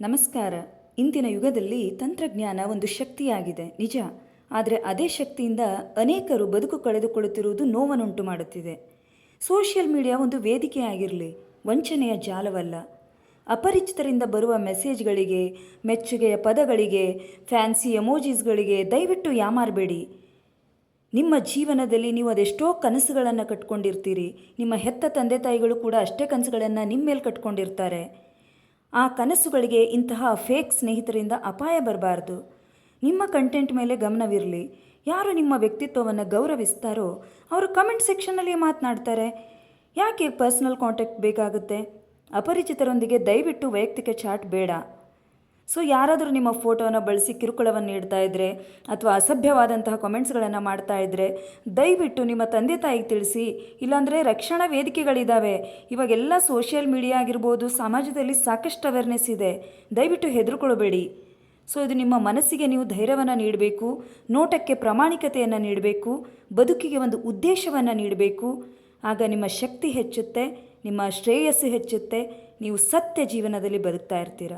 ನಮಸ್ಕಾರ. ಇಂದಿನ ಯುಗದಲ್ಲಿ ತಂತ್ರಜ್ಞಾನ ಒಂದು ಶಕ್ತಿಯಾಗಿದೆ ನಿಜ. ಆದರೆ ಅದೇ ಶಕ್ತಿಯಿಂದ ಅನೇಕರು ಬದುಕು ಕಳೆದುಕೊಳ್ಳುತ್ತಿರುವುದು ನೋವನ್ನುಂಟು ಮಾಡುತ್ತಿದೆ. ಸೋಷಿಯಲ್ ಮೀಡಿಯಾ ಒಂದು ವೇದಿಕೆಯಾಗಿರಲಿ, ವಂಚನೆಯ ಜಾಲವಲ್ಲ. ಅಪರಿಚಿತರಿಂದ ಬರುವ ಮೆಸೇಜ್ಗಳಿಗೆ, ಮೆಚ್ಚುಗೆಯ ಪದಗಳಿಗೆ, ಫ್ಯಾನ್ಸಿ ಎಮೋಜೀಸ್ಗಳಿಗೆ ದಯವಿಟ್ಟು ಯಾಮಾರಬೇಡಿ. ನಿಮ್ಮ ಜೀವನದಲ್ಲಿ ನೀವು ಅದೆಷ್ಟೋ ಕನಸುಗಳನ್ನು ಕಟ್ಕೊಂಡಿರ್ತೀರಿ. ನಿಮ್ಮ ಹೆತ್ತ ತಂದೆ ತಾಯಿಗಳು ಕೂಡ ಅಷ್ಟೇ ಕನಸುಗಳನ್ನು ನಿಮ್ಮ ಮೇಲೆ ಕಟ್ಕೊಂಡಿರ್ತಾರೆ. ಆ ಕನಸುಗಳಿಗೆ ಇಂತಹ ಫೇಕ್ ಸ್ನೇಹಿತರಿಂದ ಅಪಾಯ ಬರಬಾರ್ದು. ನಿಮ್ಮ ಕಂಟೆಂಟ್ ಮೇಲೆ ಗಮನವಿರಲಿ. ಯಾರು ನಿಮ್ಮ ವ್ಯಕ್ತಿತ್ವವನ್ನು ಗೌರವಿಸ್ತಾರೋ ಅವರು ಕಮೆಂಟ್ ಸೆಕ್ಷನ್ನಲ್ಲಿ ಮಾತನಾಡ್ತಾರೆ. ಯಾಕೆ ಪರ್ಸ್ನಲ್ ಕಾಂಟ್ಯಾಕ್ಟ್ ಬೇಕಾಗುತ್ತೆ? ಅಪರಿಚಿತರೊಂದಿಗೆ ದಯವಿಟ್ಟು ವೈಯಕ್ತಿಕ ಚಾಟ್ ಬೇಡ. ಯಾರಾದರೂ ನಿಮ್ಮ ಫೋಟೋವನ್ನು ಬಳಸಿ ಕಿರುಕುಳವನ್ನು ನೀಡ್ತಾ ಇದ್ದರೆ ಅಥವಾ ಅಸಭ್ಯವಾದಂತಹ ಕಮೆಂಟ್ಸ್ಗಳನ್ನು ಮಾಡ್ತಾ ಇದ್ದರೆ ದಯವಿಟ್ಟು ನಿಮ್ಮ ತಂದೆ ತಾಯಿಗೆ ತಿಳಿಸಿ. ಇಲ್ಲಾಂದರೆ ರಕ್ಷಣಾ ವೇದಿಕೆಗಳಿದ್ದಾವೆ. ಇವಾಗೆಲ್ಲ ಸೋಷಿಯಲ್ ಮೀಡಿಯಾ ಆಗಿರ್ಬೋದು, ಸಮಾಜದಲ್ಲಿ ಸಾಕಷ್ಟು ಅವೇರ್ನೆಸ್ ಇದೆ. ದಯವಿಟ್ಟು ಹೆದರ್ಕೊಳ್ಬೇಡಿ. ಇದು ನಿಮ್ಮ ಮನಸ್ಸಿಗೆ ನೀವು ಧೈರ್ಯವನ್ನು ನೀಡಬೇಕು, ನೋಟಕ್ಕೆ ಪ್ರಾಮಾಣಿಕತೆಯನ್ನು ನೀಡಬೇಕು, ಬದುಕಿಗೆ ಒಂದು ಉದ್ದೇಶವನ್ನು ನೀಡಬೇಕು. ಆಗ ನಿಮ್ಮ ಶಕ್ತಿ ಹೆಚ್ಚುತ್ತೆ, ನಿಮ್ಮ ಶ್ರೇಯಸ್ಸು ಹೆಚ್ಚುತ್ತೆ, ನೀವು ಸತ್ಯ ಜೀವನದಲ್ಲಿ ಬದುಕ್ತಾ ಇರ್ತೀರ.